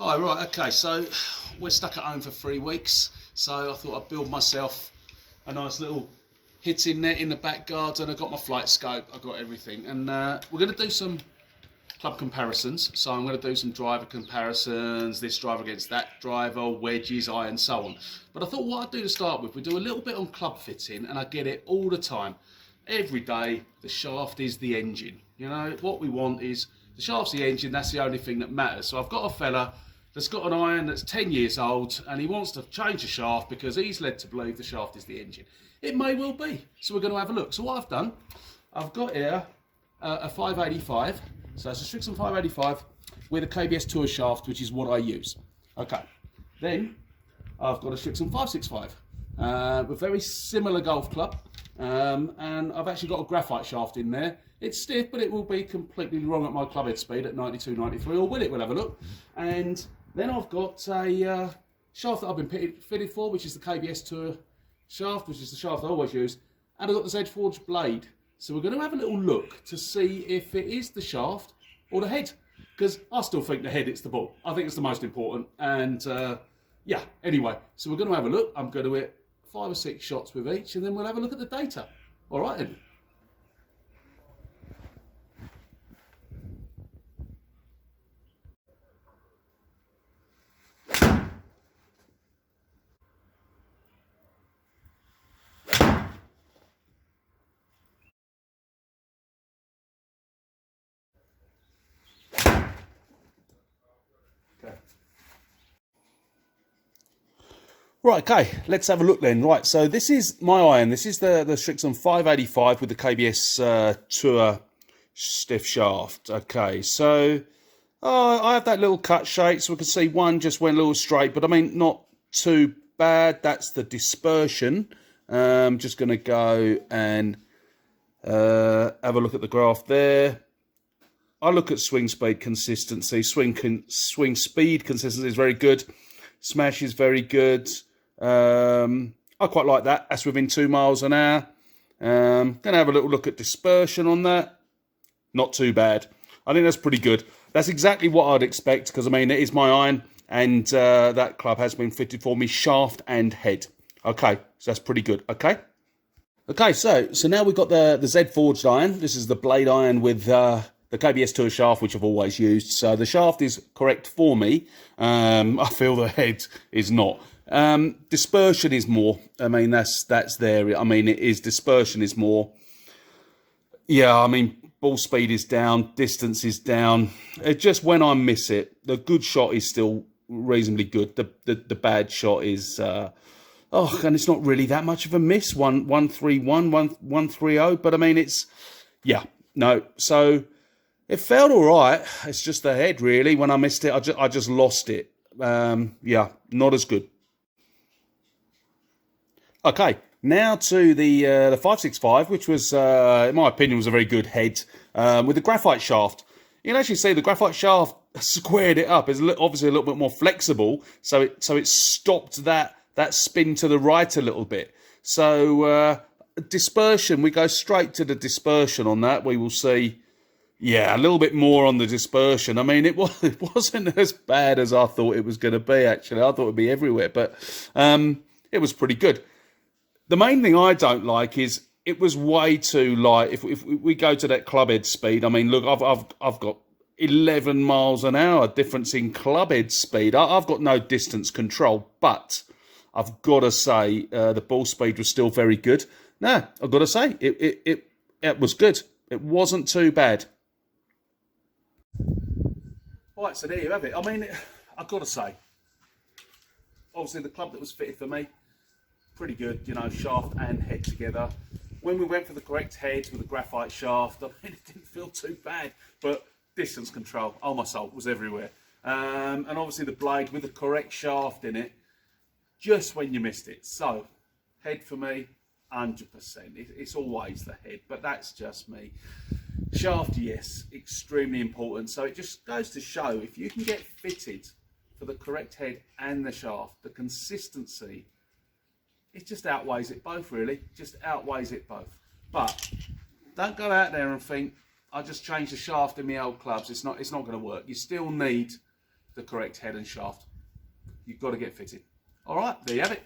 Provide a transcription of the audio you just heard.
Hi, right, okay, so we're stuck at home for 3 weeks, so I thought I'd build myself a nice little hitting net in the back garden. I got my flight scope, I got everything, and we're going to do some club comparisons. So I'm going to do some driver comparisons, this driver against that driver, wedges, irons, so on. But I thought what I'd do to start with, we do a little bit on club fitting, and I get it all the time. Every day, the shaft is the engine. You know, what we want is the shaft's the engine, that's the only thing that matters. So I've got a fella that's got an iron that's 10 years old and he wants to change the shaft because he's led to believe the shaft is the engine. It may well be. So we're going to have a look. So what I've done, I've got here a 585. So it's a Srixon 585 with a KBS Tour shaft, which is what I use. Okay. Then I've got a Srixon 565 with very similar golf club. And I've actually got a graphite shaft in there. It's stiff, but it will be completely wrong at my clubhead speed at 92, 93, or will it? We'll have a look. And then I've got a shaft that I've been fitted for, which is the KBS Tour shaft, which is the shaft I always use. And I've got this edge forged blade. So we're going to have a little look to see if it is the shaft or the head. Because I still think the head hits the ball. I think it's the most important. And yeah, anyway, so we're going to have a look. I'm going to hit 5 or 6 shots with each, and then we'll have a look at the data. All right then. Right, okay, let's have a look then. Right, so this is my iron. This is the Srixon 585 with the KBS Tour Stiff shaft. Okay, so I have that little cut shape, so we can see one just went a little straight, but I mean, not too bad. That's the dispersion. Just going to go and have a look at the graph there. I look at swing speed consistency. Swing speed consistency is very good. Smash is very good. I quite like that. That's within 2 miles an hour. Going to have a little look at dispersion on that. Not too bad. I think that's pretty good. That's exactly what I'd expect because, I mean, it is my iron and that club has been fitted for me, shaft and head. Okay, so that's pretty good. Okay. Okay, so now we've got the Z forged iron. This is the blade iron with the KBS Tour shaft, which I've always used. So the shaft is correct for me. I feel the head is not. Dispersion is more. I mean, that's there. I mean, it is. Dispersion is more. Yeah, I mean, ball speed is down. Distance is down. It just when I miss it, the good shot is still reasonably good. The bad shot is... oh, and it's not really that much of a miss. 131, 130. But I mean, it's... Yeah, no. So... It felt all right. It's just the head, really. When I missed it, I just lost it. Yeah, not as good. Okay, now to the 565, which was, in my opinion, was a very good head with the graphite shaft. You can actually see the graphite shaft squared it up. It's obviously a little bit more flexible, so it stopped that spin to the right a little bit. So dispersion, we go straight to the dispersion on that. We will see. Yeah, a little bit more on the dispersion. I mean, it wasn't as bad as I thought it was going to be, actually. I thought it would be everywhere, but it was pretty good. The main thing I don't like is it was way too light. If we go to that clubhead speed, I mean, look, I've got 11 miles an hour difference in clubhead speed. I've got no distance control, but I've got to say the ball speed was still very good. No, I've got to say, it was good. It wasn't too bad. Right, so there you have it. I mean, I've got to say, obviously the club that was fitted for me, pretty good, you know, shaft and head together. When we went for the correct head with the graphite shaft, I mean, it didn't feel too bad, but distance control, oh my soul, was everywhere. And obviously the blade with the correct shaft in it, just when you missed it. So, head for me, 100%. It's always the head, but that's just me. Shaft, yes, extremely important. So it just goes to show if you can get fitted for the correct head and the shaft, the consistency, it just outweighs it both, really. Just outweighs it both. But don't go out there and think, I just changed the shaft in my old clubs. It's not going to work. You still need the correct head and shaft. You've got to get fitted. All right, there you have it.